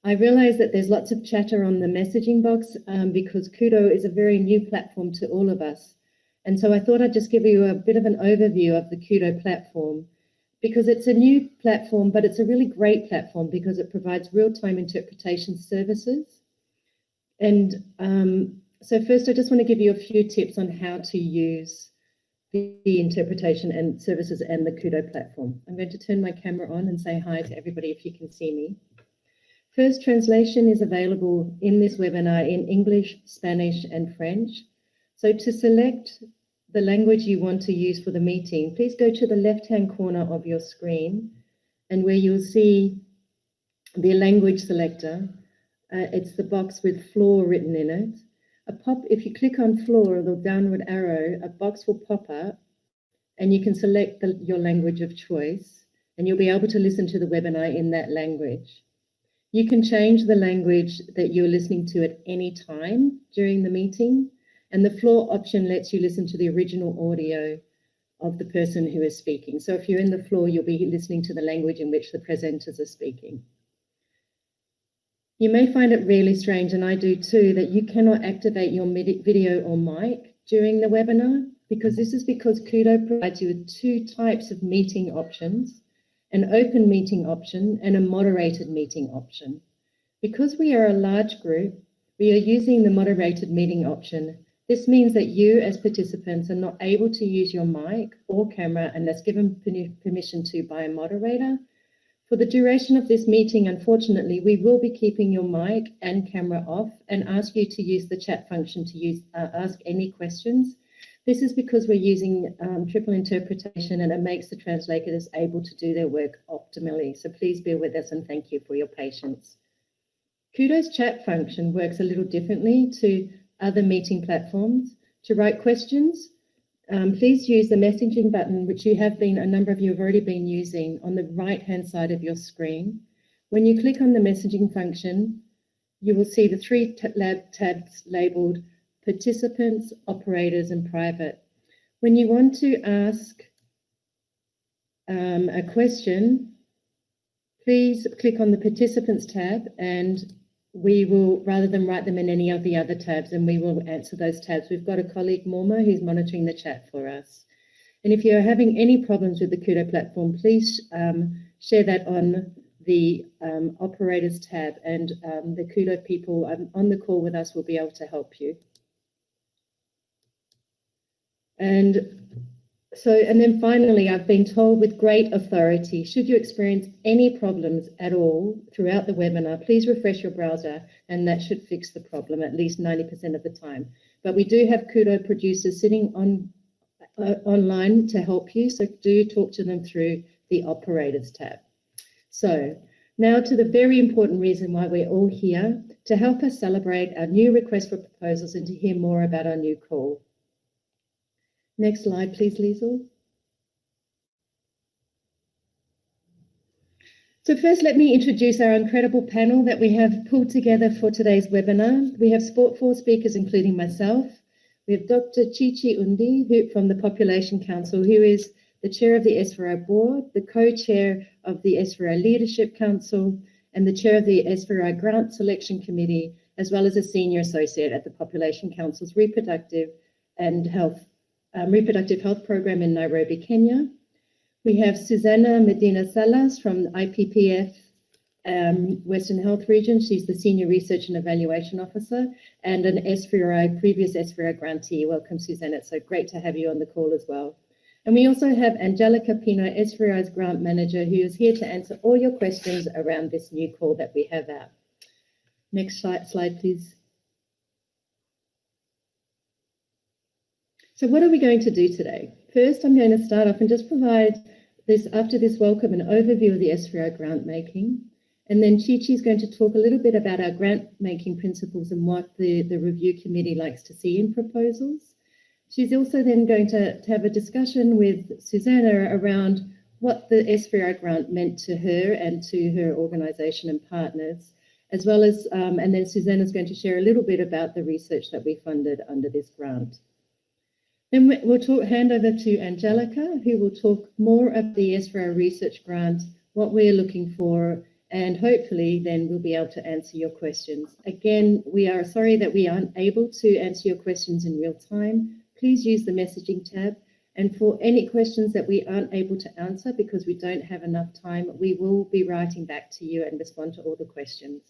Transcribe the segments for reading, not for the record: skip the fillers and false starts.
I realize that there's lots of chatter on the messaging box because Kudo is a very new platform to all of us. And so I thought I'd just give you a bit of an overview of the Kudo platform, because it's a new platform, but it's a really great platform because it provides real-time interpretation services. And so first, I just want to give you a few tips on how to use the interpretation and services and the Kudo platform. I'm going to turn my camera on and say hi to everybody if you can see me. First, translation is available in this webinar in English, Spanish, and French. So to select the language you want to use for the meeting, please go to the left-hand corner of your screen, and where you'll see the language selector, it's the box with floor written in it. If you click on floor, the downward arrow, a box will pop up, and you can select your language of choice, and you'll be able to listen to the webinar in that language. You can change the language that you're listening to at any time during the meeting, and the floor option lets you listen to the original audio of the person who is speaking. So if you're in the floor, you'll be listening to the language in which the presenters are speaking. You may find it really strange, and I do too, that you cannot activate your video or mic during the webinar, because Kudo provides you with two types of meeting options: an open meeting option and a moderated meeting option. Because we are a large group, we are using the moderated meeting option. This means that you as participants are not able to use your mic or camera unless given permission to by a moderator. For the duration of this meeting, unfortunately, we will be keeping your mic and camera off and ask you to use the chat function to ask any questions. This is because we're using triple interpretation, and it makes the translators able to do their work optimally. So please bear with us, and thank you for your patience. Kudo's chat function works a little differently to other meeting platforms. To write questions, please use the messaging button, which a number of you have already been using, on the right-hand side of your screen. When you click on the messaging function, you will see the three tabs labeled Participants, Operators, and Private. When you want to ask a question, please click on the Participants tab, and we will, rather than write them in any of the other tabs, and we will answer those tabs. We've got a colleague, Morma, who's monitoring the chat for us. And if you're having any problems with the Kudo platform, please share that on the Operators tab, and the Kudo people on the call with us will be able to help you. And then finally, I've been told with great authority, should you experience any problems at all throughout the webinar, please refresh your browser, and that should fix the problem at least 90% of the time. But we do have Kudo producers sitting online to help you, so do talk to them through the Operators tab. So now to the very important reason why we're all here, to help us celebrate our new request for proposals and to hear more about our new call. Next slide, please, Liesl. So first, let me introduce our incredible panel that we have pulled together for today's webinar. We have four speakers, including myself. We have Dr. Chichi Undi from the Population Council, who is the chair of the SVRI board, the co-chair of the SVRI Leadership Council, and the chair of the SVRI Grant Selection Committee, as well as a senior associate at the Population Council's Reproductive Health Program in Nairobi, Kenya. We have Susana Medina Salas from the IPPF Western Health Region. She's the Senior Research and Evaluation Officer and an previous SVRI grantee. Welcome, Susana. It's so great to have you on the call as well. And we also have Angelica Pino, SVRI's Grant Manager, who is here to answer all your questions around this new call that we have out. Next slide, please. So what are we going to do today? First, I'm going to start off and just provide after this welcome, an overview of the SVRI grant making. And then Chi-Chi is going to talk a little bit about our grant making principles and what the review committee likes to see in proposals. She's also then going to have a discussion with Susana around what the SVRI grant meant to her and to her organisation and partners, as well as, and then Susana is going to share a little bit about the research that we funded under this grant. Then we'll hand over to Angelica, who will talk more of the SVRI research grant, what we're looking for, and hopefully then we'll be able to answer your questions. Again, we are sorry that we aren't able to answer your questions in real time. Please use the messaging tab. And for any questions that we aren't able to answer because we don't have enough time, we will be writing back to you and respond to all the questions.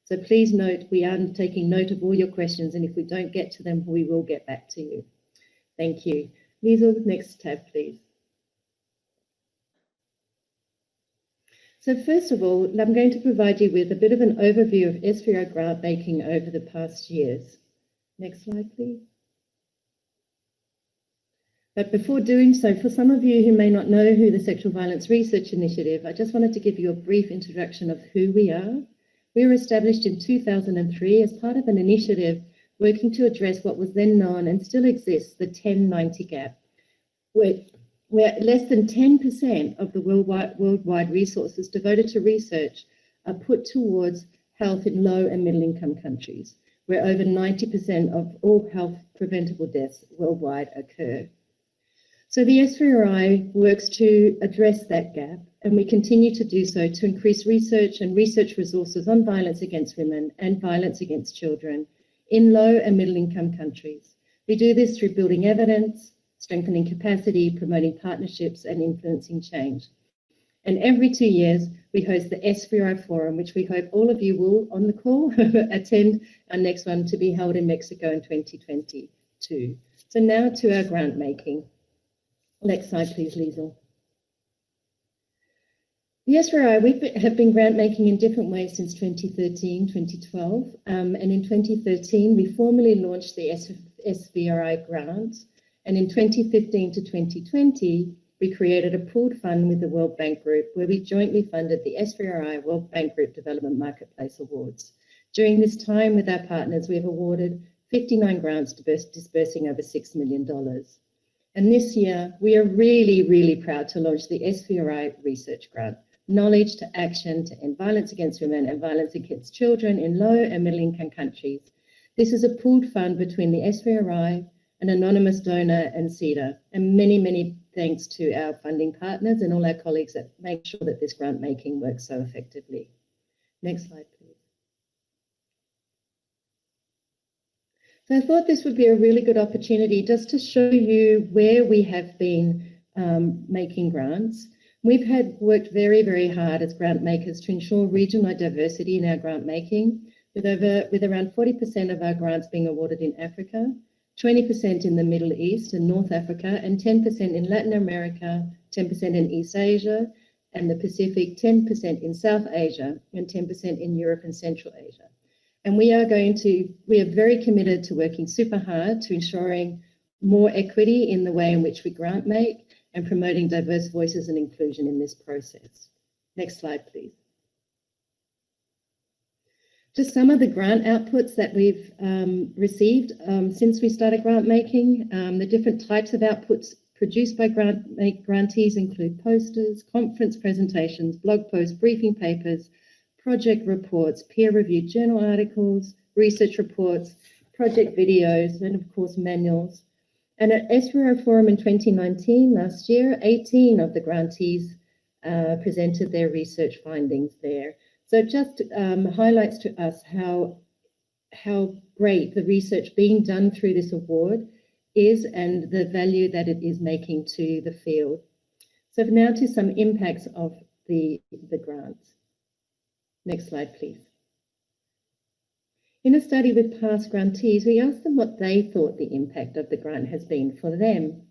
So please note, we are taking note of all your questions, and if we don't get to them, we will get back to you. Thank you. Liesl, next tab, please. So first of all, I'm going to provide you with a bit of an overview of SVRI grant making over the past years. Next slide, please. But before doing so, for some of you who may not know who the Sexual Violence Research Initiative, I just wanted to give you a brief introduction of who we are. We were established in 2003 as part of an initiative working to address what was then known and still exists, the 10/90 gap, where less than 10% of the worldwide resources devoted to research are put towards health in low and middle income countries, where over 90% of all health preventable deaths worldwide occur. So the SVRI works to address that gap, and we continue to do so to increase research and research resources on violence against women and violence against children in low and middle income countries. We do this through building evidence, strengthening capacity, promoting partnerships, and influencing change. And every 2 years, we host the SVRI Forum, which we hope all of you will, on the call, attend our next one to be held in Mexico in 2022. So now to our grant making. Next slide, please, Liesl. The SVRI, we have been grant making in different ways since 2013, 2012. And in 2013, we formally launched the SVRI grant. And in 2015 to 2020, we created a pooled fund with the World Bank Group, where we jointly funded the SVRI World Bank Group Development Marketplace Awards. During this time with our partners, we have awarded 59 grants disbursing over $6 million. And this year, we are really, really proud to launch the SVRI Research Grant, Knowledge to Action to End Violence Against Women and Violence Against Children in Low and Middle Income Countries. This is a pooled fund between the SVRI, an anonymous donor, and CEDA. And many, many thanks to our funding partners and all our colleagues that make sure that this grant making works so effectively. Next slide, please. So I thought this would be a really good opportunity just to show you where we have been making grants. We've worked very, very hard as grant makers to ensure regional diversity in our grant making, with around 40% of our grants being awarded in Africa, 20% in the Middle East and North Africa, and 10% in Latin America, 10% in East Asia and the Pacific, 10% in South Asia, and 10% in Europe and Central Asia. And we are very committed to working super hard to ensuring more equity in the way in which we grant make and promoting diverse voices and inclusion in this process. Next slide, please. Just some of the grant outputs that we've received since we started grant making. The different types of outputs produced by grantees include posters, conference presentations, blog posts, briefing papers, project reports, peer-reviewed journal articles, research reports, project videos, and of course manuals. And at SVRI Forum in 2019, last year, 18 of the grantees presented their research findings there. So it just highlights to us how great the research being done through this award is and the value that it is making to the field. So now to some impacts of the grants. Next slide, please. In a study with past grantees, we asked them what they thought the impact of the grant has been for them.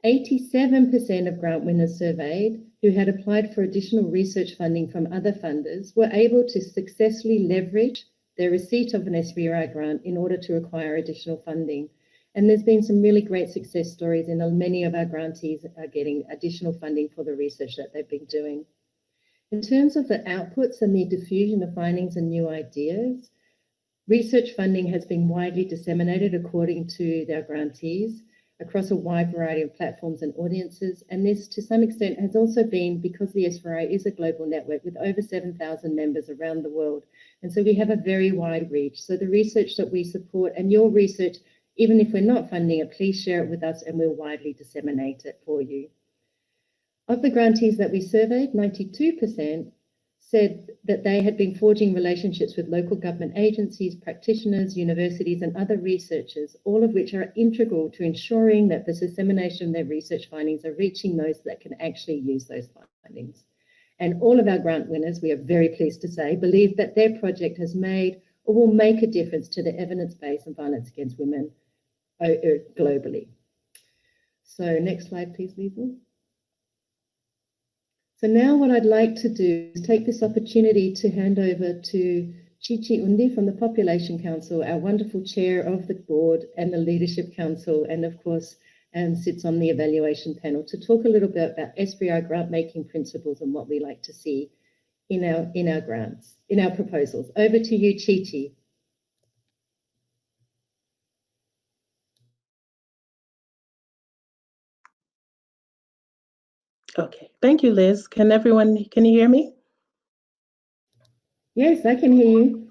87% of grant winners surveyed who had applied for additional research funding from other funders were able to successfully leverage their receipt of an SVRI grant in order to acquire additional funding. And there's been some really great success stories, and many of our grantees are getting additional funding for the research that they've been doing. In terms of the outputs and the diffusion of findings and new ideas, research funding has been widely disseminated according to their grantees across a wide variety of platforms and audiences. And this, to some extent, has also been because the SVRI is a global network with over 7,000 members around the world. And so we have a very wide reach. So the research that we support and your research, even if we're not funding it, please share it with us and we'll widely disseminate it for you. Of the grantees that we surveyed, 92% said that they had been forging relationships with local government agencies, practitioners, universities, and other researchers, all of which are integral to ensuring that the dissemination of their research findings are reaching those that can actually use those findings. And all of our grant winners, we are very pleased to say, believe that their project has made or will make a difference to the evidence base on violence against women globally. So next slide, please, Liesl. So now what I'd like to do is take this opportunity to hand over to Chichi Undi from the Population Council, our wonderful chair of the board and the Leadership Council, and of course, sits on the evaluation panel, to talk a little bit about SVRI grant-making principles and what we like to see in our grants, in our proposals. Over to you, Chichi. Okay, thank you, Liz. Can you hear me? Yes, I can hear you.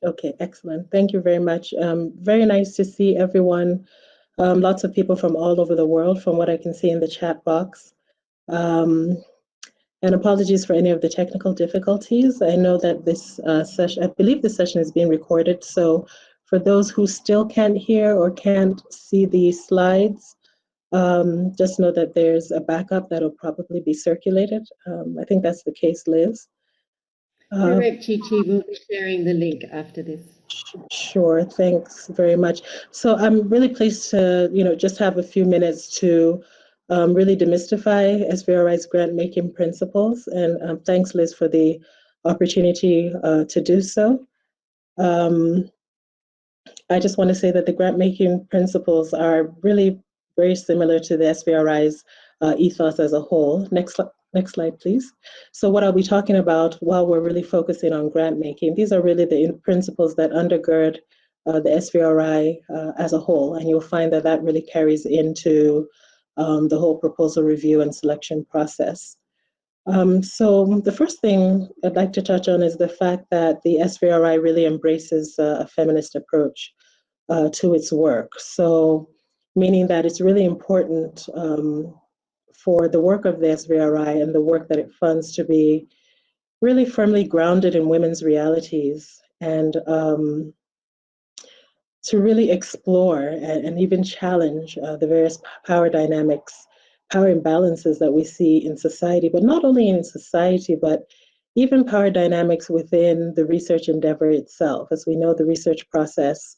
Okay, excellent. Thank you very much. Very nice to see everyone. Lots of people from all over the world, from what I can see in the chat box. And apologies for any of the technical difficulties. I know that this session, I believe this session is being recorded. So for those who still can't hear or can't see the slides, just know that there's a backup that'll probably be circulated. I think that's the case, Liz. Correct, Chichi. We'll be sharing the link after this. Sure, thanks very much. So I'm really pleased to, just have a few minutes to really demystify SVRI's grant-making principles. And thanks, Liz, for the opportunity to do so. I just want to say that the grant-making principles are really very similar to the SVRI's ethos as a whole. Next slide, please. So what I'll be talking about while we're really focusing on grant-making, these are really the principles that undergird the SVRI as a whole, and you'll find that that really carries into the whole proposal review and selection process. So the first thing I'd like to touch on is the fact that the SVRI really embraces a feminist approach to its work. So meaning that it's really important for the work of the SVRI and the work that it funds to be really firmly grounded in women's realities, and to really explore and even challenge the various power dynamics, power imbalances that we see in society, but not only in society, but even power dynamics within the research endeavor itself. As we know, the research process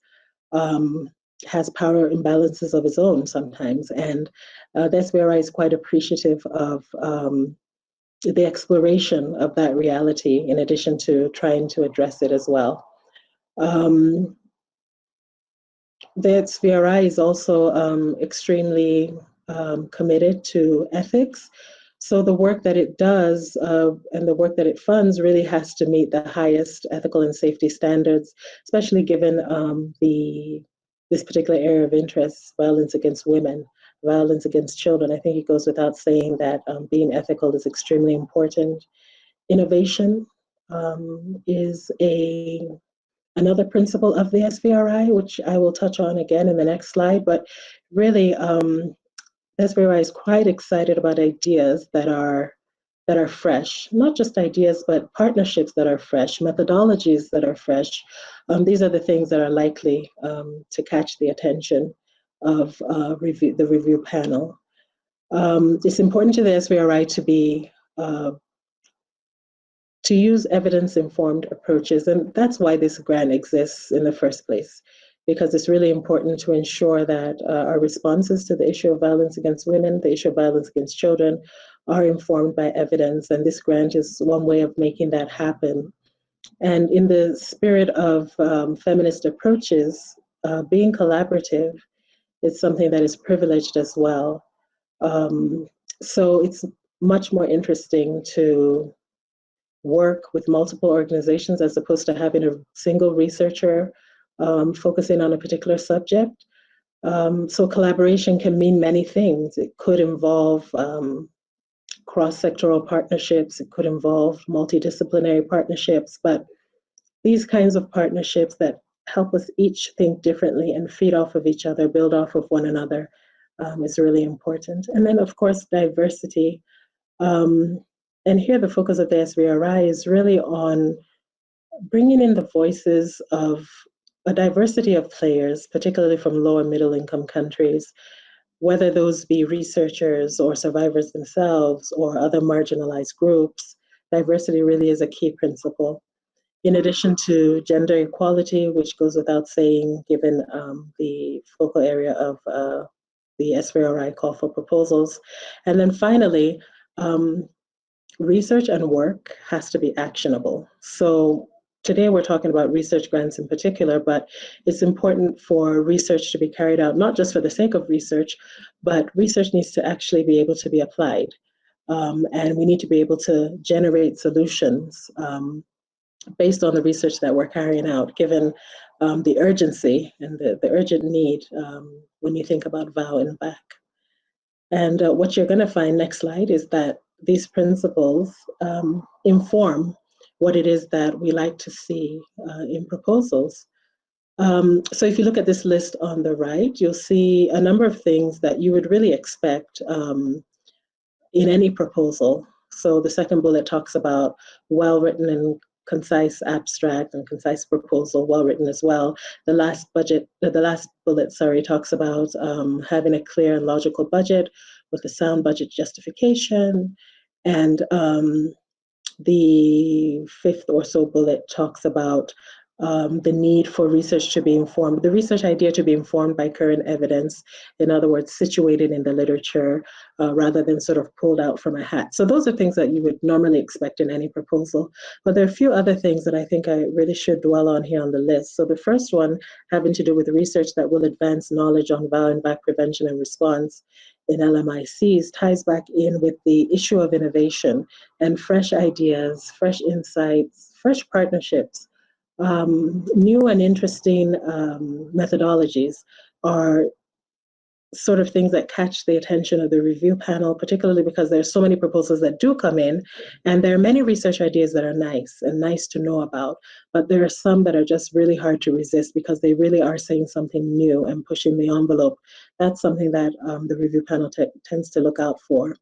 has power imbalances of its own sometimes, and the SVRI is quite appreciative of the exploration of that reality, in addition to trying to address it as well. The SVRI is also extremely committed to ethics. So the work that it does and the work that it funds really has to meet the highest ethical and safety standards, especially given this particular area of interest, violence against women, violence against children. I think it goes without saying that being ethical is extremely important. Innovation is another principle of the SVRI, which I will touch on again in the next slide. But really, SVRI is quite excited about ideas that are fresh, not just ideas, but partnerships that are fresh, methodologies that are fresh. These are the things that are likely to catch the attention of the review panel. It's important to the SVRI to use evidence-informed approaches, and that's why this grant exists in the first place, because it's really important to ensure that our responses to the issue of violence against women, the issue of violence against children, are informed by evidence, and this grant is one way of making that happen. And in the spirit of feminist approaches, being collaborative is something that is privileged as well. So it's much more interesting to work with multiple organizations as opposed to having a single researcher focusing on a particular subject. So collaboration can mean many things. It could involve cross-sectoral partnerships, it could involve multidisciplinary partnerships, but these kinds of partnerships that help us each think differently and feed off of each other, build off of one another, is really important. And then, of course, diversity. And here the focus of the SVRI is really on bringing in the voices of a diversity of players, particularly from low and middle income countries, whether those be researchers or survivors themselves or other marginalized groups. Diversity really is a key principle. In addition to gender equality, which goes without saying, given the focal area of the SVRI call for proposals. And then finally, research and work has to be actionable. So today we're talking about research grants in particular, but it's important for research to be carried out, not just for the sake of research, but research needs to actually be able to be applied. And we need to be able to generate solutions based on the research that we're carrying out, given the urgency and the urgent need when you think about VOW and VAC. And what you're going to find, next slide, is that these principles inform what it is that we like to see in proposals. So if you look at this list on the right, you'll see a number of things that you would really expect in any proposal. So the second bullet talks about well-written and concise abstract and concise proposal, well-written as well. The last bullet, talks about having a clear and logical budget with a sound budget justification. And the fifth or so bullet talks about the need for research to be informed, the research idea to be informed by current evidence, in other words, situated in the literature rather than sort of pulled out from a hat. So those are things that you would normally expect in any proposal. But there are a few other things that I think I really should dwell on here on the list. So the first one having to do with research that will advance knowledge on VOW and VAC prevention and response in LMICs ties back in with the issue of innovation and fresh ideas, fresh insights, fresh partnerships. New and interesting methodologies are sort of things that catch the attention of the review panel, particularly because there's so many proposals that do come in, and there are many research ideas that are nice and nice to know about, but there are some that are just really hard to resist because they really are saying something new and pushing the envelope. That's something that the review panel tends to look out for.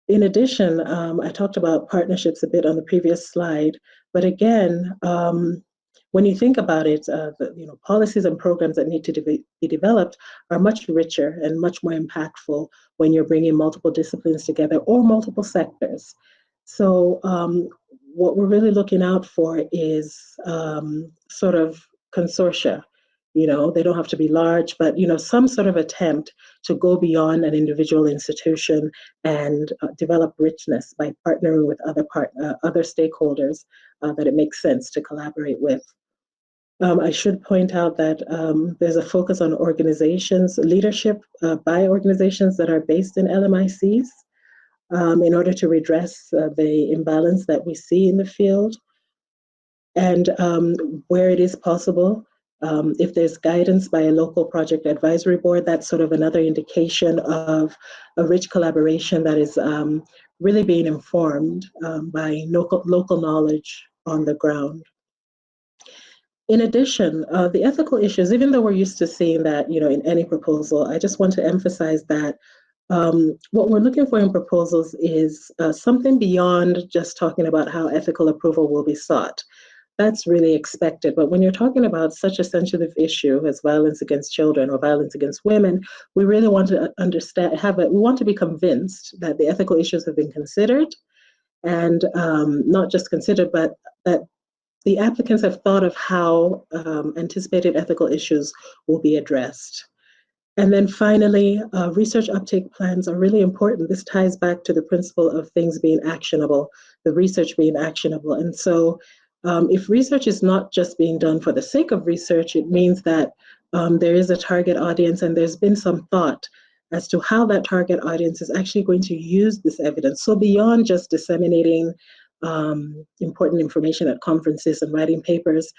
In addition, I talked about partnerships a bit on the previous slide, but again, when you think about it, policies and programs that need to be developed are much richer and much more impactful when you're bringing multiple disciplines together or multiple sectors. So what we're really looking out for is sort of consortia. They don't have to be large, but some sort of attempt to go beyond an individual institution and develop richness by partnering with other stakeholders that it makes sense to collaborate with. I should point out that there's a focus on organizations, leadership by organizations that are based in LMICs in order to redress the imbalance that we see in the field. And where it is possible, if there's guidance by a local project advisory board, that's sort of another indication of a rich collaboration that is really being informed by local knowledge on the ground. In addition, the ethical issues, even though we're used to seeing that, in any proposal, I just want to emphasize that what we're looking for in proposals is something beyond just talking about how ethical approval will be sought. That's really expected. But when you're talking about such a sensitive issue as violence against children or violence against women, we really want to we want to be convinced that the ethical issues have been considered, and not just considered, but that the applicants have thought of how anticipated ethical issues will be addressed. And then finally, research uptake plans are really important. This ties back to the principle of things being actionable, the research being actionable. And so if research is not just being done for the sake of research, it means that there is a target audience and there's been some thought as to how that target audience is actually going to use this evidence. So beyond just disseminating important information at conferences and writing papers,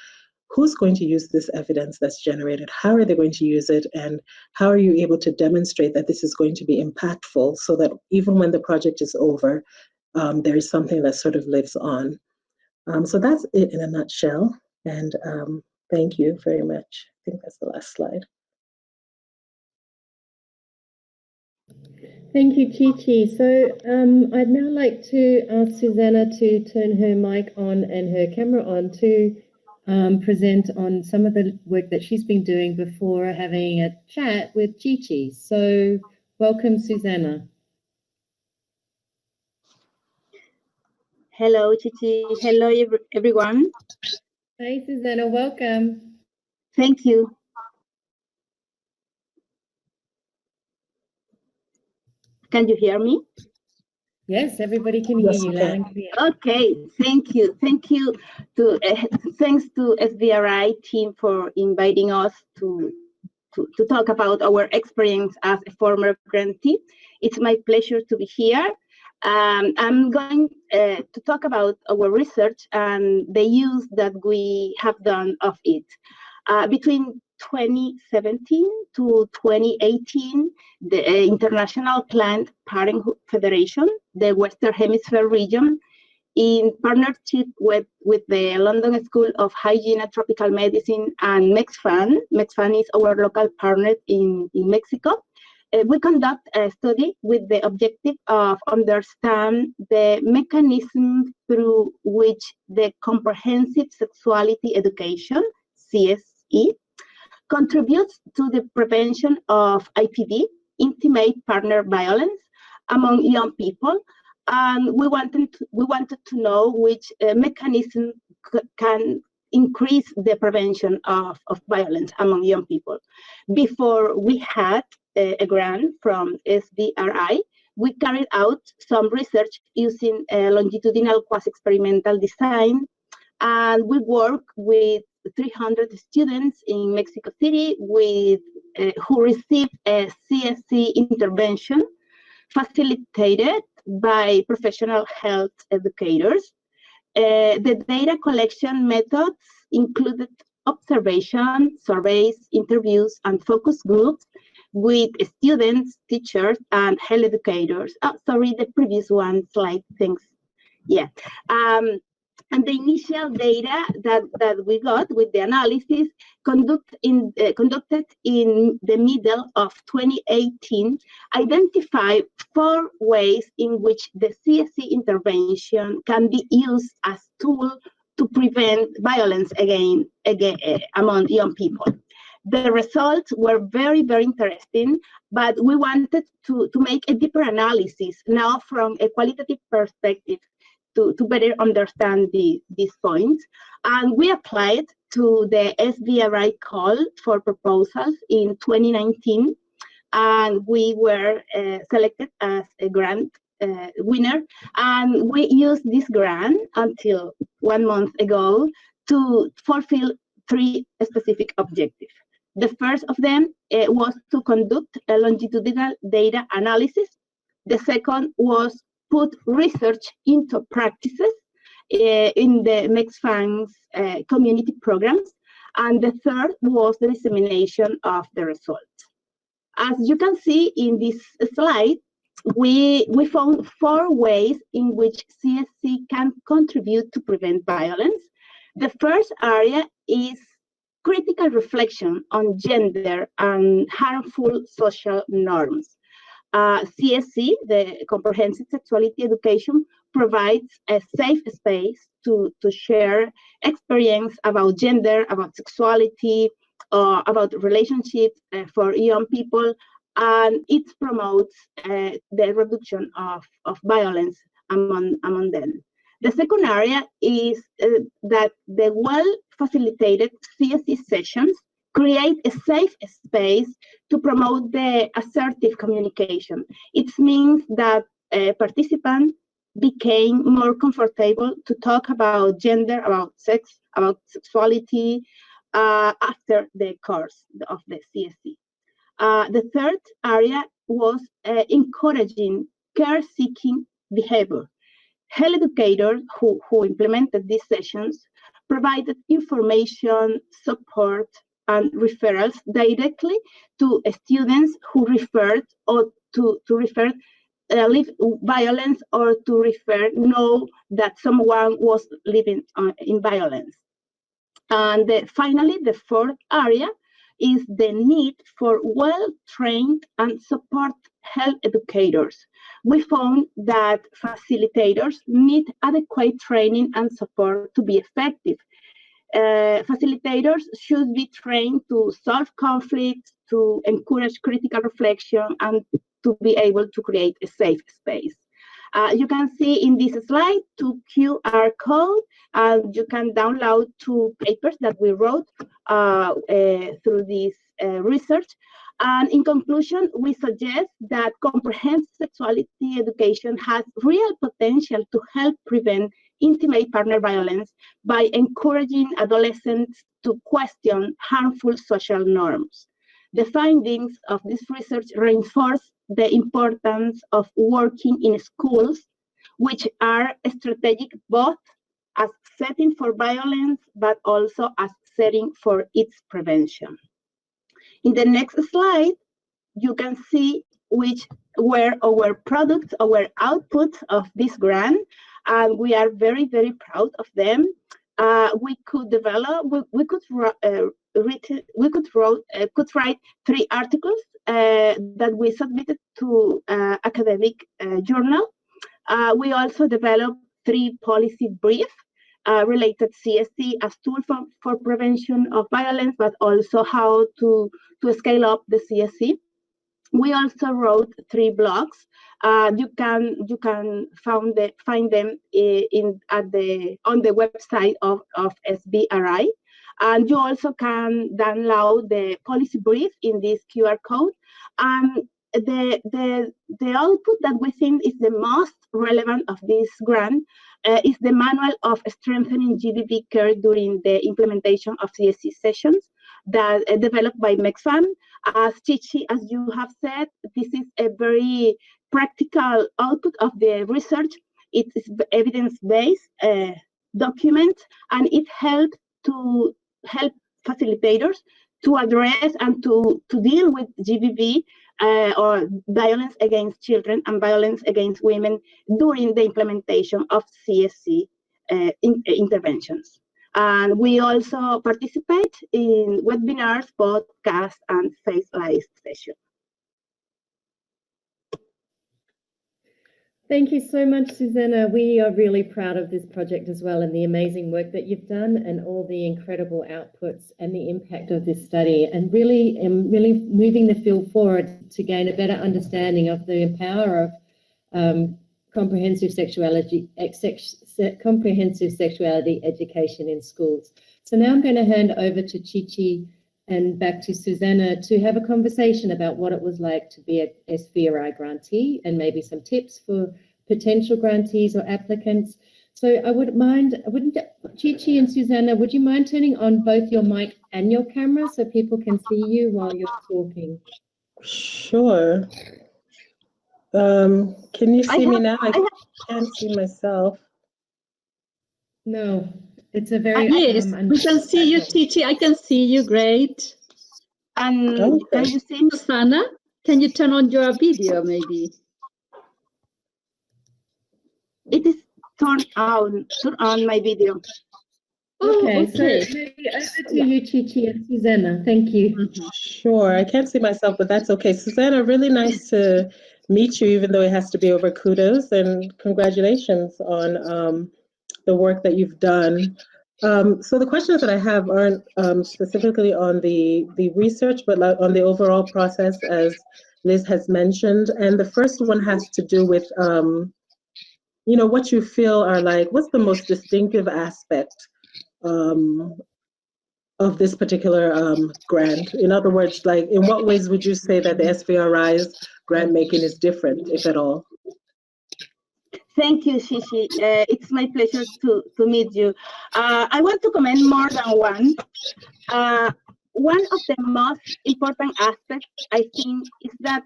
who's going to use this evidence that's generated? How are they going to use it? And how are you able to demonstrate that this is going to be impactful so that even when the project is over, there is something that sort of lives on? So that's it in a nutshell. And thank you very much. I think that's the last slide. Thank you, Chi-Chi. So I'd now like to ask Susanna to turn her mic on and her camera on to present on some of the work that she's been doing before having a chat with Chi-Chi. So welcome, Susanna. Hello, Chichi. Hello, everyone. Hi, Susanna. Welcome. Thank you. Can you hear me? Yes, everybody can hear you loud and clear. Okay, thank you. Thank you to thanks to SVRI team for inviting us to talk about our experience as a former grantee. It's my pleasure to be here. I'm going to talk about our research and the use that we have done of it. Between 2017 to 2018, the International Planned Parenthood Federation, the Western Hemisphere region, in partnership with the London School of Hygiene and Tropical Medicine and MEXFAN. MEXFAN is our local partner in Mexico. We conduct a study with the objective of understand the mechanism through which the comprehensive sexuality education, CSE, contributes to the prevention of IPV, intimate partner violence, among young people. And we wanted to know which mechanism can increase the prevention of violence among young people. Before we had a grant from SVRI, we carried out some research using longitudinal quasi-experimental design, and we work with 300 students in Mexico City with who received a CSC intervention facilitated by professional health educators. The data collection methods included observation, surveys, interviews, and focus groups with students, teachers, and health educators. Oh, sorry, the previous one slide, thanks. Yeah. And the initial data that we got with the analysis conducted in the middle of 2018 identified 4 ways in which the CSC intervention can be used as tool to prevent violence again among young people. The results were very, very interesting, but we wanted to make a deeper analysis now from a qualitative perspective to better understand these points. And we applied to the SVRI call for proposals in 2019, and we were selected as a grant winner. And we used this grant until 1 month ago to fulfill 3 specific objectives. The first of them was to conduct a longitudinal data analysis. The second was put research into practices in the MEXFAN's community programs. And the third was the dissemination of the results. As you can see in this slide, we found 4 ways in which CSC can contribute to prevent violence. The first area is critical reflection on gender and harmful social norms. CSC, the Comprehensive Sexuality Education, provides a safe space to share experience about gender, about sexuality, about relationships for young people, and it promotes the reduction of violence among them. The second area is that the well-facilitated CSC sessions create a safe space to promote the assertive communication. It means that participants became more comfortable to talk about gender, about sex, about sexuality after the course of the CSC. The third area was encouraging care-seeking behavior. Health educators who implemented these sessions provided information, support, and referrals directly to students who referred or to refer violence or to know that someone was living in violence. And finally, the fourth area is the need for well-trained and support health educators. We found that facilitators need adequate training and support to be effective. Facilitators should be trained to solve conflicts, to encourage critical reflection, and to be able to create a safe space. You can see in this slide 2 QR codes, and you can download 2 papers that we wrote through this research. And in conclusion, we suggest that comprehensive sexuality education has real potential to help prevent intimate partner violence by encouraging adolescents to question harmful social norms. The findings of this research reinforce the importance of working in schools, which are strategic both as setting for violence, but also as setting for its prevention. In the next slide, you can see which were our products, our outputs of this grant, and we are very, very proud of them. We could develop, we could write 3 articles that we submitted to academic journal. We also developed 3 policy briefs related CSC as tool for prevention of violence, but also how to scale up the CSC. We also wrote 3 blogs. You can find them on the website of SVRI, and you also can download the policy brief in this QR code. And the output that we think is the most relevant of this grant is the manual of strengthening GBV care during the implementation of CSC sessions that developed by MEXFAM. As Chichi, as you have said, this is a very practical output of the research. It is evidence-based document, and it helps to help facilitators to address and to deal with GBV or violence against children and violence against women during the implementation of CSC interventions. And we also participate in webinars, podcasts, and face-live sessions. Thank you so much, Susanna. We are really proud of this project as well, and the amazing work that you've done, and all the incredible outputs and the impact of this study, and really moving the field forward to gain a better understanding of the power of comprehensive sexuality education in schools. So now I'm going to hand over to Chichi and back to Susanna to have a conversation about what it was like to be a SVRI grantee, and maybe some tips for potential grantees or applicants. So Chichi and Susanna, would you mind turning on both your mic and your camera so people can see you while you're talking? Sure. Can you see me now? I can't see myself. No, it's a very... yes, we can see you, Chichi. I can see you, great. And Okay. can you see me? Susanna, can you turn on your video, maybe? It is turned on my video. Okay, okay. so maybe over to you, Chichi and Susanna. Thank you. Sure, I can't see myself, but that's okay. Susanna, really nice to meet you, even though it has to be over. Kudos and congratulations on the work that you've done. So the questions that I have aren't specifically on the research, but on the overall process, as Liz has mentioned. And the first one has to do with, what you feel are like, what's the most distinctive aspect of this particular grant? In other words, like, in what ways would you say that the SVRI's grant making is different, if at all? Thank you, Shishi. It's my pleasure to meet you. I want to comment more than one. One of the most important aspects, I think, is that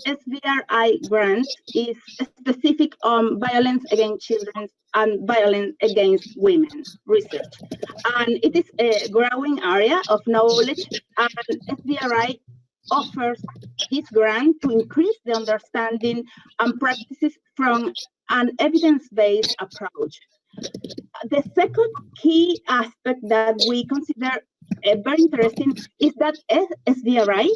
SVRI grant is specific on violence against children and violence against women research. And it is a growing area of knowledge, and SVRI offers this grant to increase the understanding and practices from an evidence-based approach. The second key aspect that we consider very interesting is that SVRI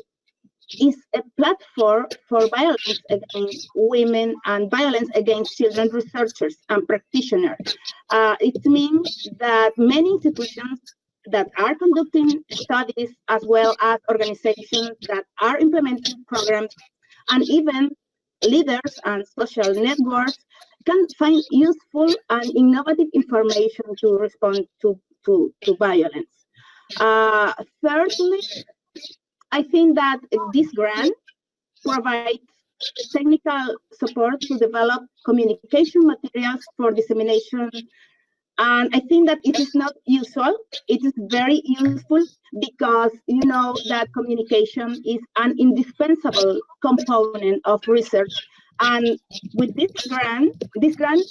is a platform for violence against women and violence against children researchers and practitioners. It means that many institutions that are conducting studies, as well as organizations that are implementing programs, and even leaders and social networks can find useful and innovative information to respond to violence. Thirdly, I think that this grant provides technical support to develop communication materials for dissemination. And I think that it is not usual. It is very useful because you know that communication is an indispensable component of research. And with this grant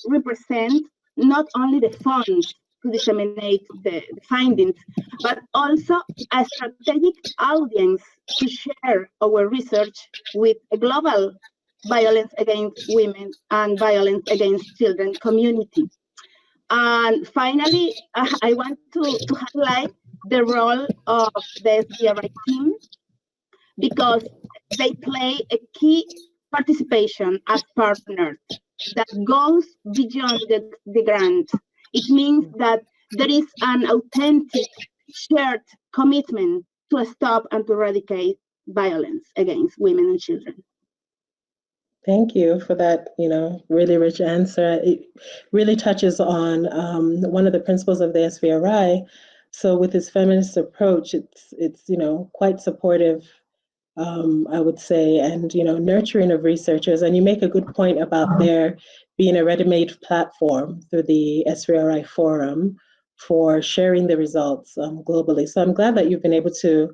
represents not only the funds to disseminate the findings, but also a strategic audience to share our research with a global violence against women and violence against children community. And finally, I want to highlight the role of the SVRI team because they play a key participation as partners that goes beyond the grant. It means that there is an authentic shared commitment to stop and to eradicate violence against women and children. Thank you for that, really rich answer. It really touches on one of the principles of the SVRI. So with this feminist approach, it's quite supportive, I would say, and nurturing of researchers. And you make a good point about there being a ready-made platform through the SVRI forum for sharing the results globally. So I'm glad that you've been able to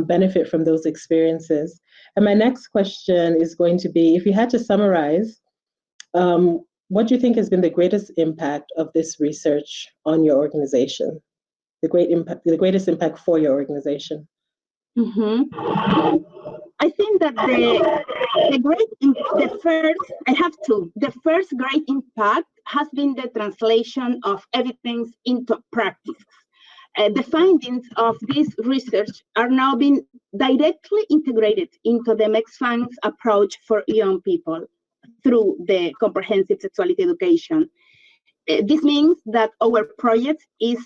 benefit from those experiences. And my next question is going to be, if you had to summarize, what do you think has been the greatest impact of this research on your organization? The greatest impact for your organization? Mm-hmm. I think that the first great impact has been the translation of evidence into practice. The findings of this research are now being directly integrated into the MEX-Fund's approach for young people through the comprehensive sexuality education. This means that our project is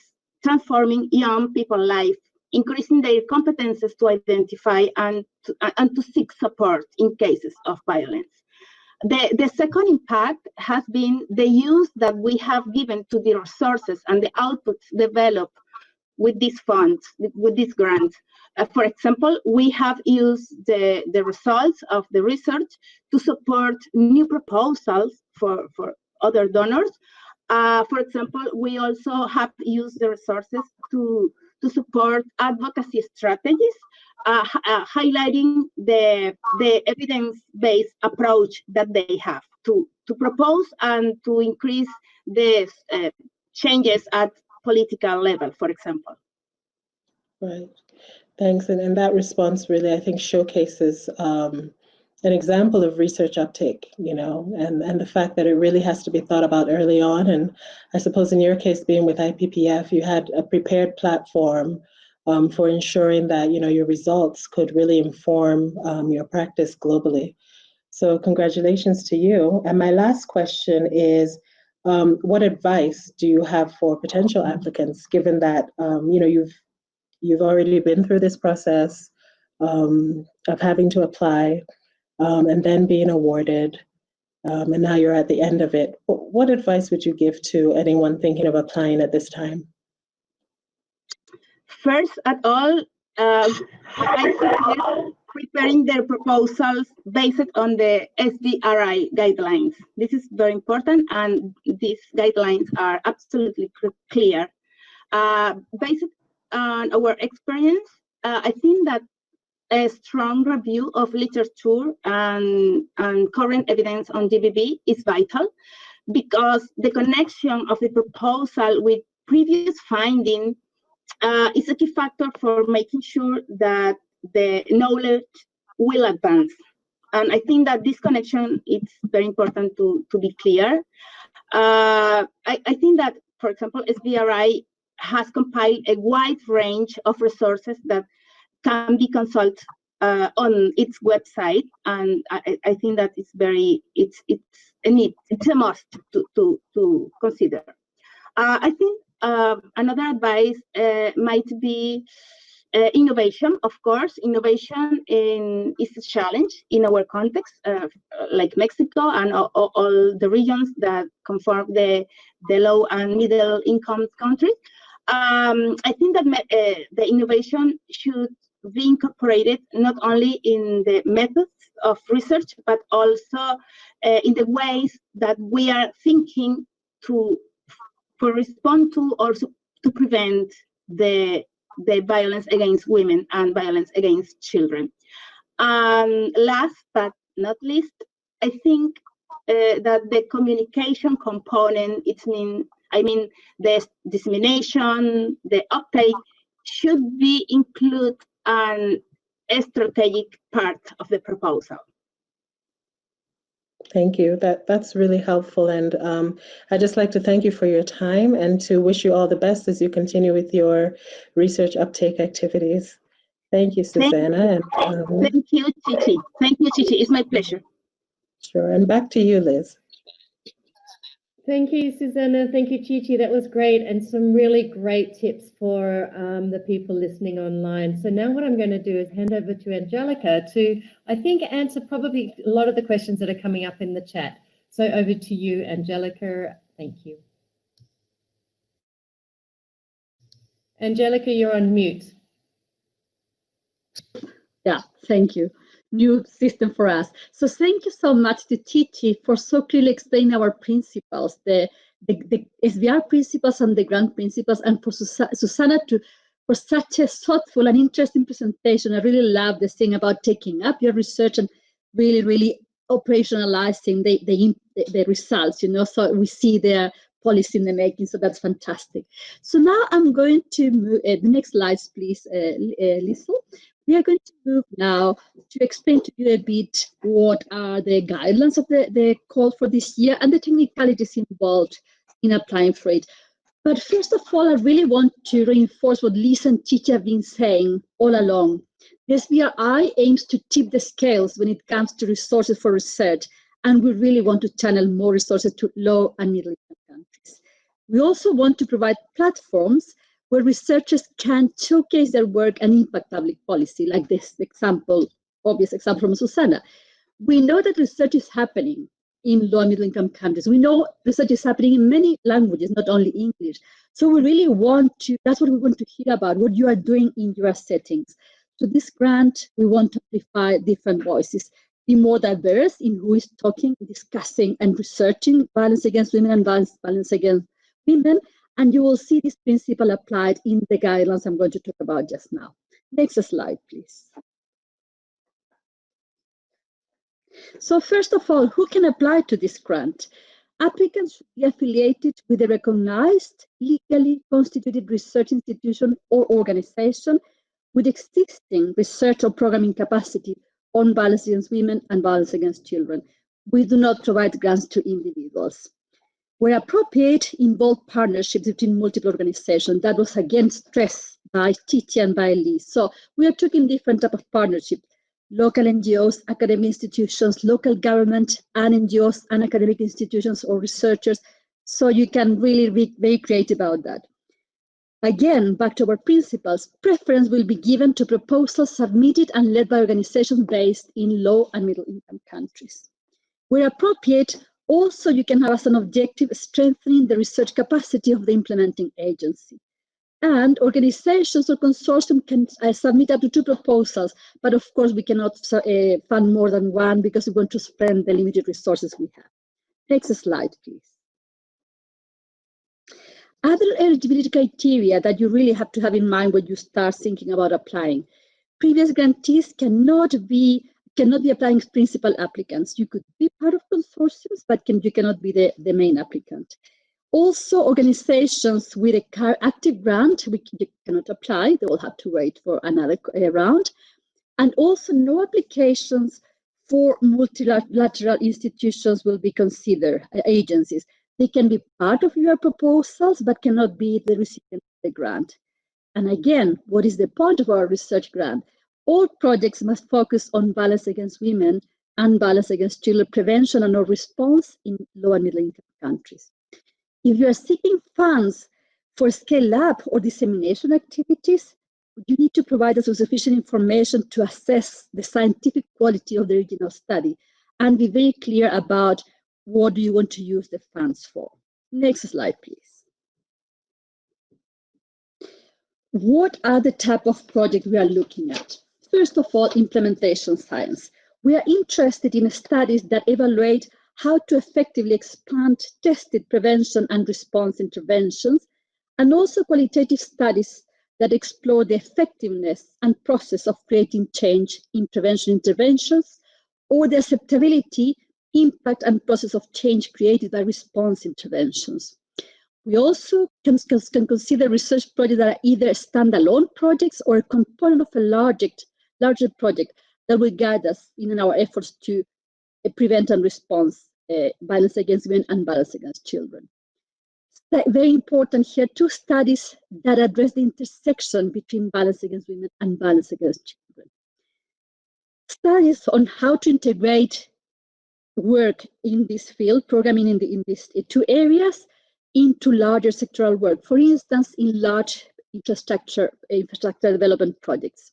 transforming young people's life, increasing their competences to identify and to seek support in cases of violence. The second impact has been the use that we have given to the resources and the outputs developed with these funds, with this grant. For example, we have used the results of the research to support new proposals for other donors. For example, we also have used the resources to support advocacy strategies, highlighting the evidence-based approach that they have to propose and to increase the changes at political level, for example. Right. Thanks. And that response really, I think, showcases an example of research uptake, and the fact that it really has to be thought about early on. And I suppose in your case, being with IPPF, you had a prepared platform for ensuring that, your results could really inform your practice globally. So congratulations to you. And my last question is, what advice do you have for potential applicants, given that, you've already been through this process of having to apply and then being awarded, and now you're at the end of it. What advice would you give to anyone thinking of applying at this time? First of all, I suggest preparing their proposals based on the SVRI guidelines. This is very important, and these guidelines are absolutely clear. Based on our experience, I think that a strong review of literature and current evidence on GBV is vital, because the connection of the proposal with previous findings is a key factor for making sure that the knowledge will advance. And I think that this connection is very important to be clear. I think that, for example, SVRI has compiled a wide range of resources that can be consulted on its website, and I think that it's a need, it's a must to consider. I think another advice might be innovation. Of course, innovation is a challenge in our context, like Mexico and all the regions that conform the low and middle income countries. I think that the innovation should be incorporated not only in the methods of research, but also in the ways that we are thinking to respond to, or to prevent the violence against women and violence against children. Last but not least, I think that the communication component, the dissemination, the uptake, should be included an strategic part of the proposal. Thank you. That's really helpful. And I'd just like to thank you for your time and to wish you all the best as you continue with your research uptake activities. Thank you, Susanna. Thank you, Chichi. Thank you, Chichi. It's my pleasure. Sure. And back to you, Liz. Thank you, Susanna. Thank you, Chichi. That was great, and some really great tips for the people listening online. So now what I'm going to do is hand over to Angelica to, I think, answer probably a lot of the questions that are coming up in the chat. So over to you, Angelica. Thank you. Angelica, you're on mute. Yeah, thank you. New system for us. So thank you so much to Chichi for so clearly explaining our principles, the SVR principles and the grant principles, and for Susanna for such a thoughtful and interesting presentation. I really love the thing about taking up your research and really operationalizing the results, so we see their policy in the making. So that's fantastic. So now I'm going to move, the next slides, please, Lisa. We are going to move now to explain to you a bit what are the guidelines of the call for this year and the technicalities involved in applying for it. But first of all, I really want to reinforce what Lisa and Chichi have been saying all along. The SVRI aims to tip the scales when it comes to resources for research, and we really want to channel more resources to low and middle income countries. We also want to provide platforms where researchers can showcase their work and impact public policy, like this obvious example from Susanna. We know that research is happening in low and middle income countries. We know research is happening in many languages, not only English. So we really that's what we want to hear about, what you are doing in your settings. So this grant, we want to amplify different voices, be more diverse in who is talking, discussing, and researching violence against women and violence against women. And you will see this principle applied in the guidelines I'm going to talk about just now. Next slide, please. So first of all, who can apply to this grant? Applicants should be affiliated with a recognized, legally constituted research institution or organization with existing research or programming capacity on violence against women and violence against children. We do not provide grants to individuals. Where appropriate, involve partnerships between multiple organizations. That was again stressed by Chichi and by Lee. So we are talking different type of partnerships: local NGOs, academic institutions, local government and NGOs and academic institutions or researchers. So you can really be very creative about that. Again, back to our principles, preference will be given to proposals submitted and led by organizations based in low and middle income countries. Where appropriate, also, you can have as an objective strengthening the research capacity of the implementing agency. And organizations or consortium can submit up to 2 proposals, but of course we cannot fund more than 1 because we want to spend the limited resources we have. Next slide, please. Other eligibility criteria that you really have to have in mind when you start thinking about applying. Previous grantees cannot be applying as principal applicants. You could be part of consortiums, but you cannot be the main applicant. Also, organizations with a active grant, you cannot apply. They will have to wait for another round. And also, no applications for multilateral institutions will be considered, agencies. They can be part of your proposals, but cannot be the recipient of the grant. And again, what is the point of our research grant? all projects must focus on violence against women and violence against children prevention and or response in low and middle income countries. If you are seeking funds for scale-up or dissemination activities, you need to provide us with sufficient information to assess the scientific quality of the original study and be very clear about what do you want to use the funds for. Next slide, please. What are the type of projects we are looking at? First of all, implementation science. We are interested in studies that evaluate how to effectively expand tested prevention and response interventions, and also qualitative studies that explore the effectiveness and process of creating change in prevention interventions, or the acceptability, impact, and process of change created by response interventions. We also can consider research projects that are either standalone projects or a component of a larger project that will guide us in our efforts to prevent and respond violence against women and violence against children. Very important here, 2 studies that address the intersection between violence against women and violence against children. Studies on how to integrate work in this field, programming in these 2 areas, into larger sectoral work, for instance, in large infrastructure development projects.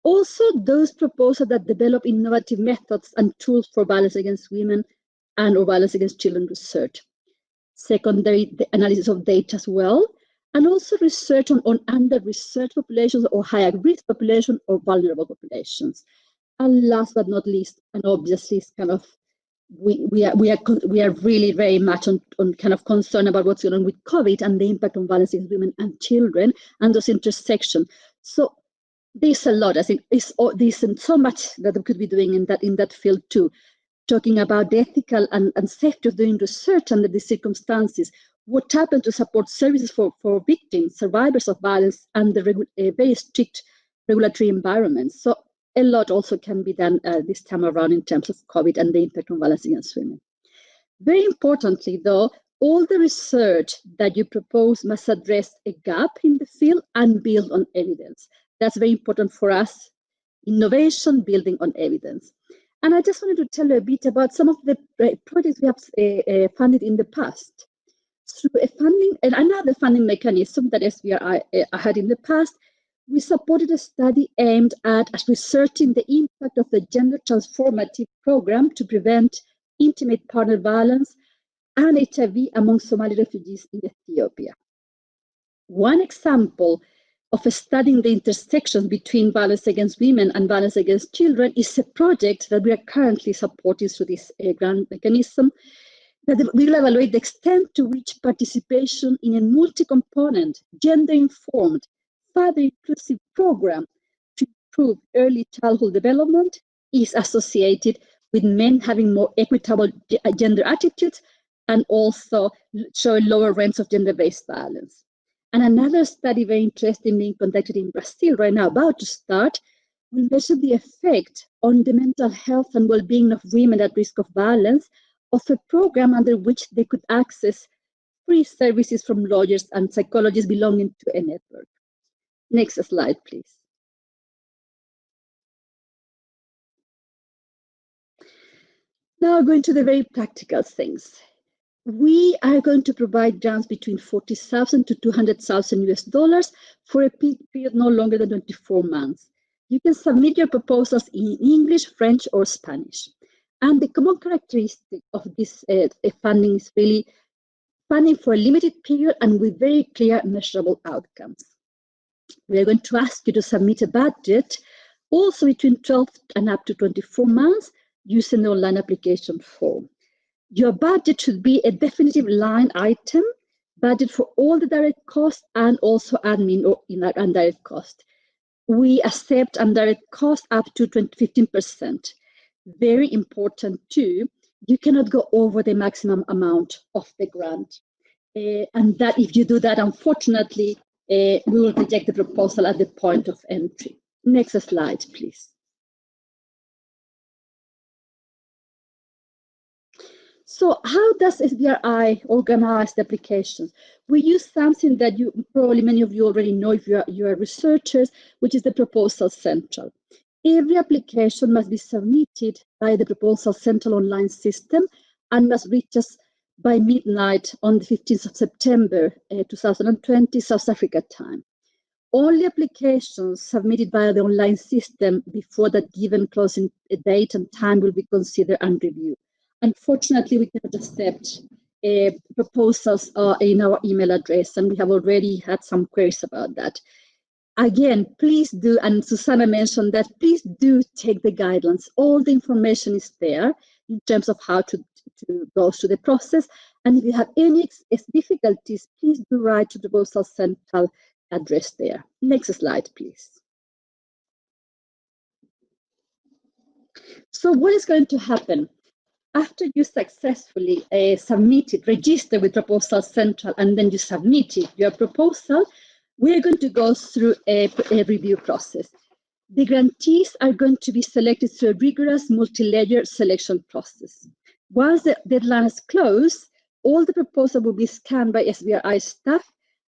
Also, those proposals that develop innovative methods and tools for violence against women and or violence against children research. Secondary, the analysis of data as well, and also research on under-researched populations or high-risk populations or vulnerable populations. And last but not least, and obviously, it's kind of we are really very much on kind of concerned about what's going on with COVID and the impact on violence against women and children and those intersections. So there's a lot. I think there's so much that we could be doing in that field too. Talking about the ethical and safety of doing research under these circumstances, what happened to support services for victims, survivors of violence, and the very strict regulatory environments. So a lot also can be done this time around in terms of COVID and the impact on violence against women. Very importantly, though, all the research that you propose must address a gap in the field and build on evidence. That's very important for us. Innovation, building on evidence. And I just wanted to tell you a bit about some of the projects we have funded in the past. Through a funding and another funding mechanism that SVRI had in the past, we supported a study aimed at researching the impact of the gender transformative program to prevent intimate partner violence and HIV among Somali refugees in Ethiopia. One example of studying the intersections between violence against women and violence against children is a project that we are currently supporting through this grant mechanism that will evaluate the extent to which participation in a multi-component, gender-informed, father-inclusive program to improve early childhood development is associated with men having more equitable gender attitudes and also show lower rates of gender-based violence. And another study very interesting being conducted in Brazil right now, about to start, will measure the effect on the mental health and well-being of women at risk of violence of a program under which they could access free services from lawyers and psychologists belonging to a network. Next slide, please. Now going to the very practical things. We are going to provide grants between $40,000 to $200,000 for a period no longer than 24 months. You can submit your proposals in English, French, or Spanish. And the common characteristic of this funding is really funding for a limited period and with very clear measurable outcomes. We are going to ask you to submit a budget also between 12 and up to 24 months using the online application form. Your budget should be a definitive line item, budget for all the direct costs and also admin or indirect cost. We accept indirect cost up to 15%. Very important too, you cannot go over the maximum amount of the grant. And that if you do that, unfortunately, we will reject the proposal at the point of entry. Next slide, please. So how does SVRI organize the applications? We use something that probably many of you already know if you are researchers, which is the Proposal Central. Every application must be submitted by the proposal central online system and must reach us by midnight on the 15th of September 2020 South Africa time. Only applications submitted via the online system before that given closing date and time will be considered and reviewed. Unfortunately, we cannot accept proposals in our email address, and we have already had some queries about that. Again, please do, and Susanna mentioned that, please do take the guidelines. All the information is there in terms of how to go through the process. And if you have any difficulties, please do write to the proposal central address there. Next slide, please. So what is going to happen? After you successfully register with Proposal Central, and then you submitted your proposal, we're going to go through a review process. The grantees are going to be selected through a rigorous multi-layer selection process. Once the deadline is closed, all the proposals will be scanned by SVRI staff,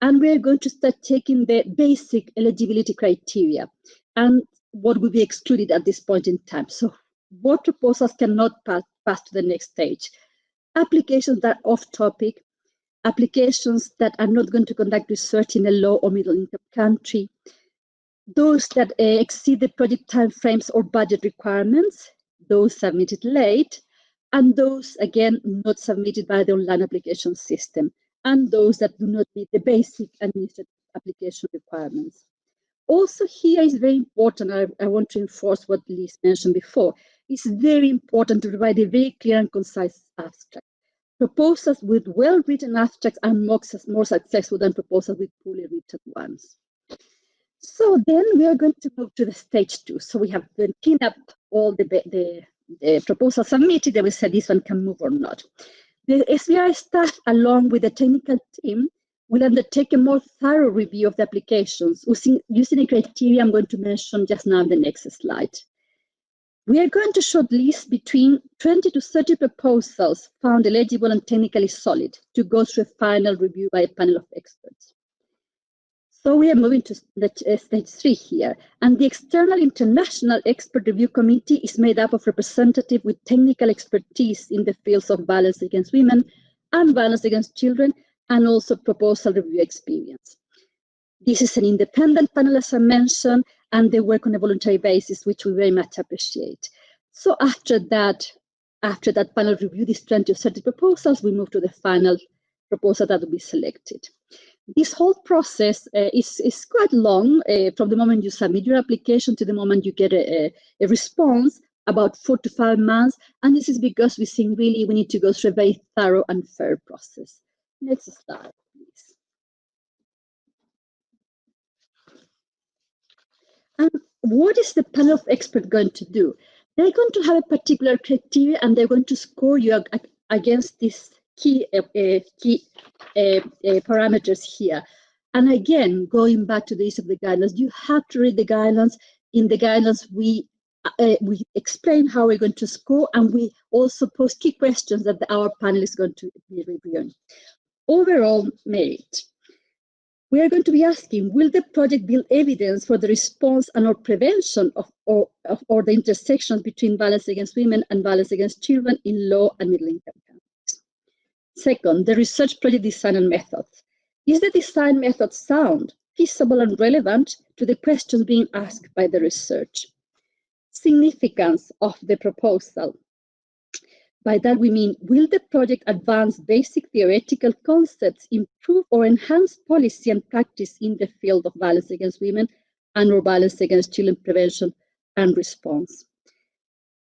and we're going to start taking the basic eligibility criteria and what will be excluded at this point in time. So what proposals cannot pass to the next stage? Applications that are off topic, applications that are not going to conduct research in a low or middle income country, those that exceed the project timeframes or budget requirements, those submitted late, and those, again, not submitted by the online application system, and those that do not meet the basic administrative application requirements. Also here is very important, I want to enforce what Liz mentioned before, it's very important to provide a very clear and concise abstract. Proposals with well-written abstracts are more successful than proposals with poorly written ones. So then we are going to move to the stage 2. So we have been cleaned up all the proposals submitted, and we said this one can move or not. The SVRI staff, along with the technical team, will undertake a more thorough review of the applications using a criteria I'm going to mention just now in the next slide. We are going to shortlist between 20 to 30 proposals found eligible and technically solid to go through a final review by a panel of experts. So we are moving to stage 3 here, and the external international expert review committee is made up of representatives with technical expertise in the fields of violence against women and violence against children, and also proposal review experience. This is an independent panel, as I mentioned, and they work on a voluntary basis, which we very much appreciate. So after that panel review, these 20 or 30 proposals, we move to the final proposal that will be selected. This whole process is quite long, from the moment you submit your application to the moment you get a response, about 4 to 5 months. And this is because we think really we need to go through a very thorough and fair process. Next slide, please. And what is the panel of experts going to do? They're going to have a particular criteria, and they're going to score you against these key parameters here. And again, going back to the use of the guidelines, you have to read the guidelines. In the guidelines, we explain how we're going to score, and we also pose key questions that our panel is going to be reviewing. Overall merit. We are going to be asking, will the project build evidence for the response and or prevention of the intersections between violence against women and violence against children in low and middle income countries? Second, the research project design and methods. Is the design method sound, feasible, and relevant to the questions being asked by the research? Significance of the proposal. By that we mean, will the project advance basic theoretical concepts, improve or enhance policy and practice in the field of violence against women and or violence against children prevention and response?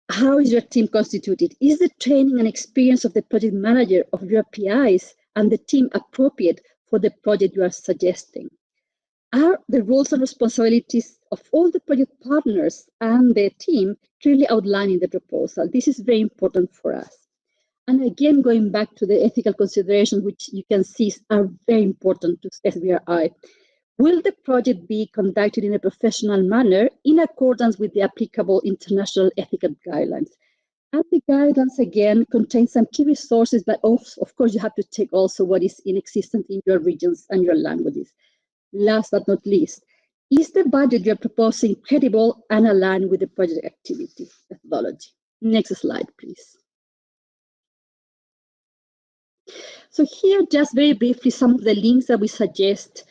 How is your team constituted? Is the training and experience of the project manager, of your PIs, and the team appropriate for the project you are suggesting? Are the roles and responsibilities of all the project partners and their team clearly outlined in the proposal? This is very important for us. And again, going back to the ethical considerations, which you can see are very important to SVRI. Will the project be conducted in a professional manner in accordance with the applicable international ethical guidelines? And the guidelines, again, contain some key resources, but also, of course, you have to take also what is in existence in your regions and your languages. Last but not least, Is the budget you're proposing credible and aligned with the project activity methodology? Next slide, please. So here, just very briefly, some of the links that we suggest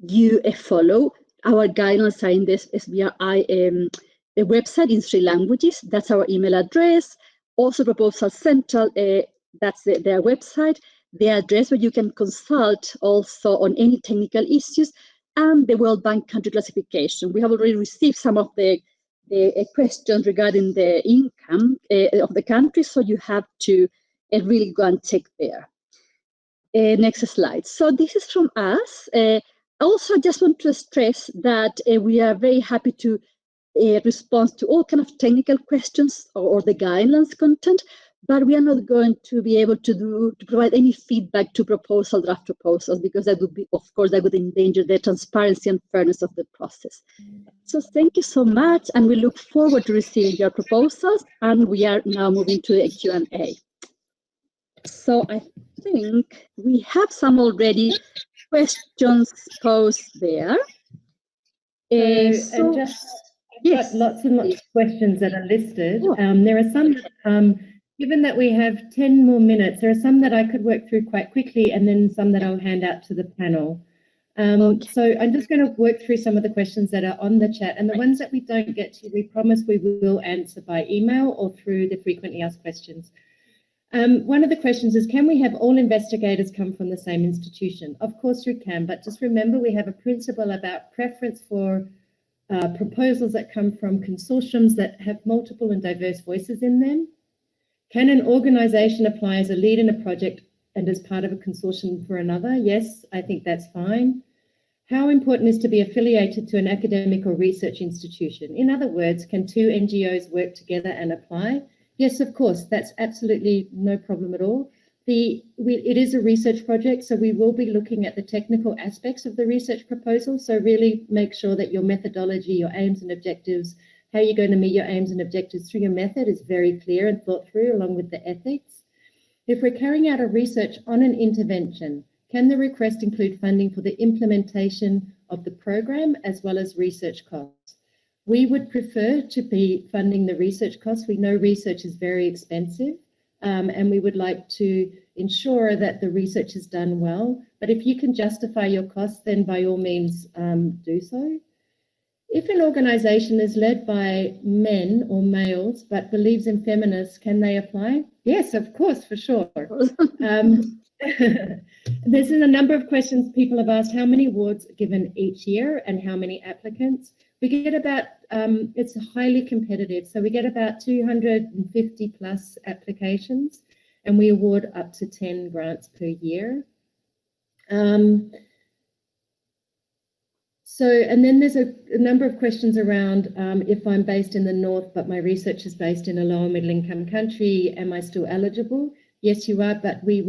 you follow. Our guidelines are in this SVRI the website in 3 languages. That's our email address. Also Proposal Central, that's their website. The address where you can consult also on any technical issues, and the World Bank country classification. We have already received some of the questions regarding the income of the country, so you have to really go and check there. Next slide. So this is from us. Also, I just want to stress that we are very happy to respond to all kind of technical questions or the guidelines content, but we are not going to be able to provide any feedback to draft proposals, because that would be, of course, that would endanger the transparency and fairness of the process. So thank you so much, and we look forward to receiving your proposals. And we are now moving to the Q&A. So I think we have some already questions posed there. Yes. Got lots and lots of questions that are listed. There are some that, given that we have 10 more minutes, there are some that I could work through quite quickly, and then some that I'll hand out to the panel. So I'm just going to work through some of the questions that are on the chat, and the ones that we don't get to, we promise we will answer by email or through the frequently asked questions. One of the questions is, can we have all investigators come from the same institution? Of course you can, but just remember we have a principle about preference for proposals that come from consortiums that have multiple and diverse voices in them. Can an organization apply as a lead in a project and as part of a consortium for another? Yes, I think that's fine. How important is to be affiliated to an academic or research institution? In other words, can 2 NGOs work together and apply? Yes, of course, that's absolutely no problem at all. It is a research project, so we will be looking at the technical aspects of the research proposal. So really make sure that your methodology, your aims and objectives, how you're going to meet your aims and objectives through your method is very clear and thought through, along with the ethics. If we're carrying out a research on an intervention, can the request include funding for the implementation of the program as well as research costs? We would prefer to be funding the research costs. We know research is very expensive, and we would like to ensure that the research is done well. But if you can justify your costs, then by all means do so. If an organisation is led by men or males but believes in feminists, can they apply? Yes, of course, for sure. There's a number of questions people have asked. How many awards are given each year and how many applicants? We get about, it's highly competitive, so we get about 250 plus applications, and we award up to 10 grants per year. And then there's a number of questions around if I'm based in the north, but my research is based in a lower middle income country, am I still eligible? Yes, you are, but we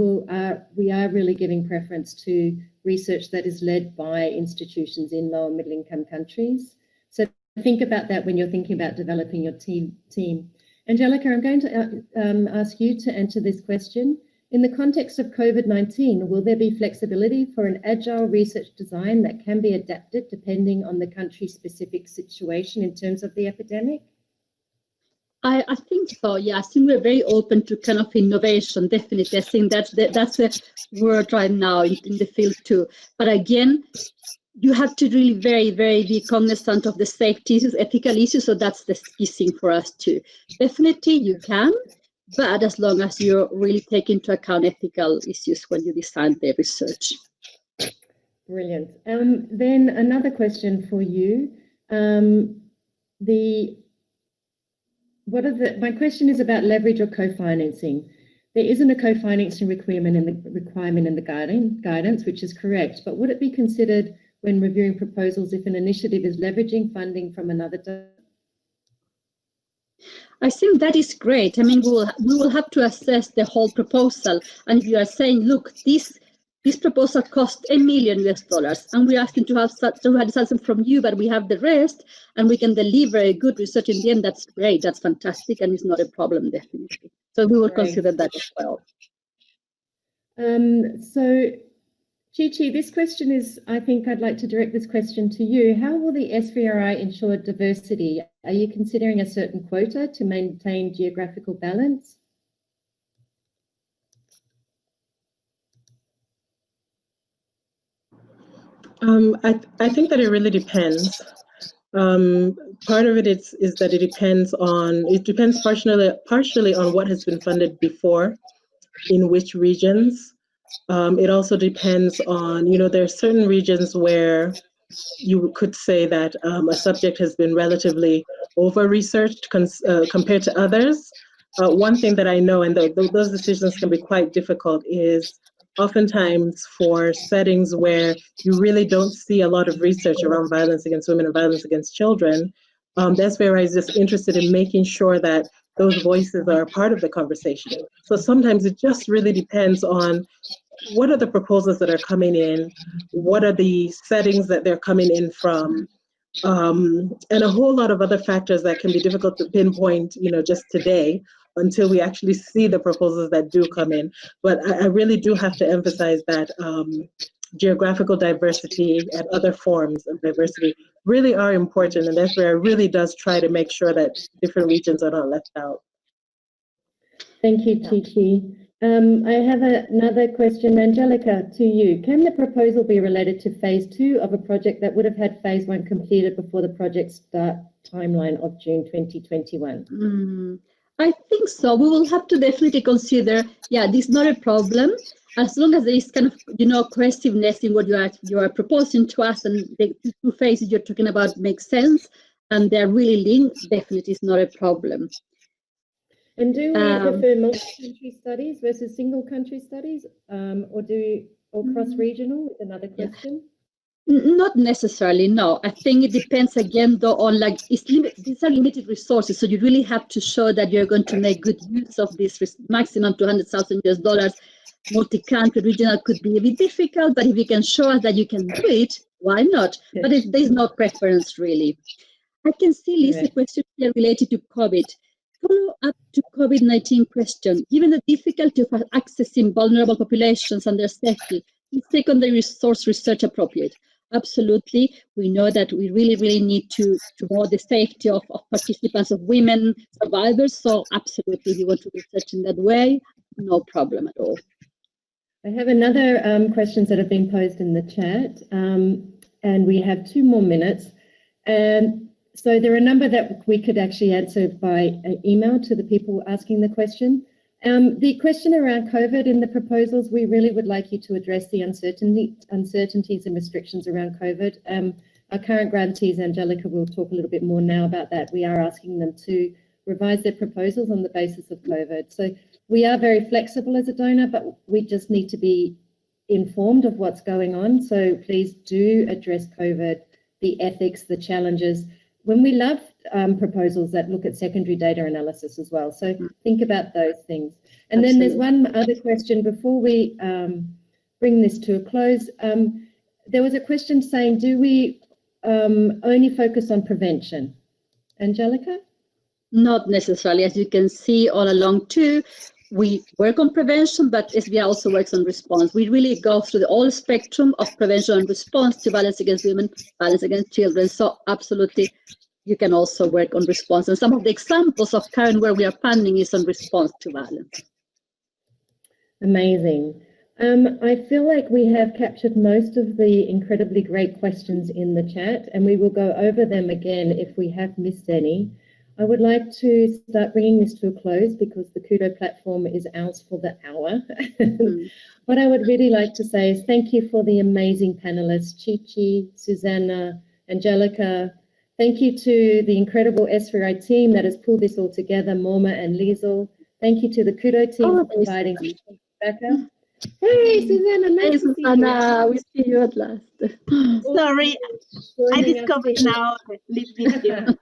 are really giving preference to research that is led by institutions in lower middle income countries. So think about that when you're thinking about developing your team. Angelica, I'm going to ask you to answer this question. In the context of COVID-19, will there be flexibility for an agile research design that can be adapted depending on the country-specific situation in terms of the epidemic? I think so, yeah. I think we're very open to kind of innovation, definitely. I think that's the word right now in the field too. But again, you have to really very, very be cognizant of the safety issues, ethical issues, so that's the key thing for us too. Definitely you can, but as long as you really take into account ethical issues when you design the research. Brilliant. Then another question for you. My question is about leverage or co-financing. There isn't a co-financing requirement in the guidance, which is correct, but would it be considered when reviewing proposals if an initiative is leveraging funding from another? I think that is great. I mean, we will have to assess the whole proposal. And if you are saying, look, this proposal cost $1 million and we're asking to have something from you, but we have the rest and we can deliver a good research in the end, that's great. That's fantastic. And it's not a problem, definitely. So we will consider that as well. So Chi, this question is, I think I'd like to direct this question to you. How will the SVRI ensure diversity? Are you considering a certain quota to maintain geographical balance? I think that it really depends. Part of it is that it depends partially on what has been funded before, in which regions. It also depends on, there are certain regions where you could say that a subject has been relatively over-researched compared to others. One thing that I know, and those decisions can be quite difficult, is oftentimes for settings where you really don't see a lot of research around violence against women and violence against children, the SVRI is just interested in making sure that those voices are a part of the conversation. So sometimes it just really depends on what are the proposals that are coming in, what are the settings that they're coming in from, and a whole lot of other factors that can be difficult to pinpoint, just today until we actually see the proposals that do come in. But I really do have to emphasize that geographical diversity and other forms of diversity really are important, and that's where it really does try to make sure that different regions are not left out. Thank you, Chi. I have another question, Angelica, to you. Can the proposal be related to phase 2 of a project that would have had phase 1 completed before the project start timeline of June 2021? I think so. We will have to definitely consider, this is not a problem, as long as there is kind of, cohesiveness in what you are proposing to us, and the 2 phases you're talking about make sense, and they're really linked, definitely is not a problem. And do we prefer multi-country studies versus single-country studies, or cross-regional? Is another question. Not necessarily, no. I think it depends again, though, on these are limited resources, so you really have to show that you're going to make good use of this maximum $200,000. Multi-country, regional could be a bit difficult, but if you can show us that you can do it, why not? Yes. But there's no preference, really. I can see, Liz, a question here related to COVID. Follow up to COVID-19 question. Given the difficulty of accessing vulnerable populations and their safety, is secondary resource research appropriate? Absolutely. We know that we really, really need to know the safety of participants, of women, survivors. So absolutely, if you want to research in that way, no problem at all. I have another questions that have been posed in the chat, and we have 2 more minutes. And so there are a number that we could actually answer by email to the people asking the question. The question around COVID in the proposals, we really would like you to address the uncertainties and restrictions around COVID. Our current grantees, Angelica, will talk a little bit more now about that. We are asking them to revise their proposals on the basis of COVID. So we are very flexible as a donor, but we just need to be informed of what's going on. So please do address COVID, the ethics, the challenges. When we love proposals that look at secondary data analysis as well. So think about those things. And then there's one other question before we bring this to a close. There was a question saying, do we only focus on prevention? Angelica? Not necessarily. As you can see all along too, we work on prevention, but SVRI also works on response. We really go through the whole spectrum of prevention and response to violence against women, violence against children. So absolutely, you can also work on response. And some of the examples of current where we are funding is on response to violence. Amazing. I feel like we have captured most of the incredibly great questions in the chat, and we will go over them again if we have missed any. I would like to start bringing this to a close because the Kudo platform is ours for the hour. What I would really like to say is thank you for the amazing panelists, Chi, Susanna, Angelica. Thank you to the incredible SVRI team that has pulled this all together, Morma and Liesl. Thank you to the Kudo team for providing feedback. Hey, Susanna, nice to see you. We see you at last. Sorry, I discovered now this video.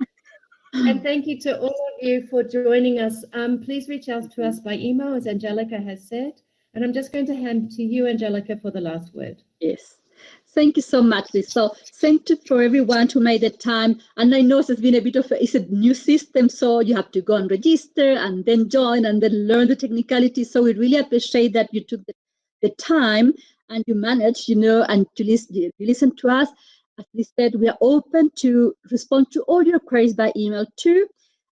And thank you to all of you for joining us. Please reach out to us by email, as Angelica has said. And I'm just going to hand to you, Angelica, for the last word. Yes. Thank you so much, Liz. So thank you for everyone who made the time. And I know it's been a bit of it's a new system, so you have to go and register and then join and then learn the technicalities. So we really appreciate that you took the time. and you manage, and you listen to us. As we said, we are open to respond to all your queries by email too,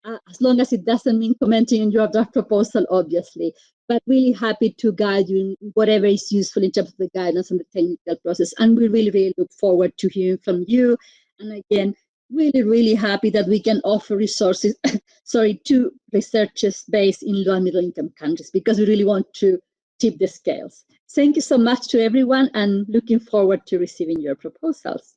as long as it doesn't mean commenting on your draft proposal, obviously. But really happy to guide you in whatever is useful in terms of the guidance and the technical process. And we really, really look forward to hearing from you. And again, really, really happy that we can offer resources, to researchers based in low and middle income countries, because we really want to tip the scales. Thank you so much to everyone, and looking forward to receiving your proposals.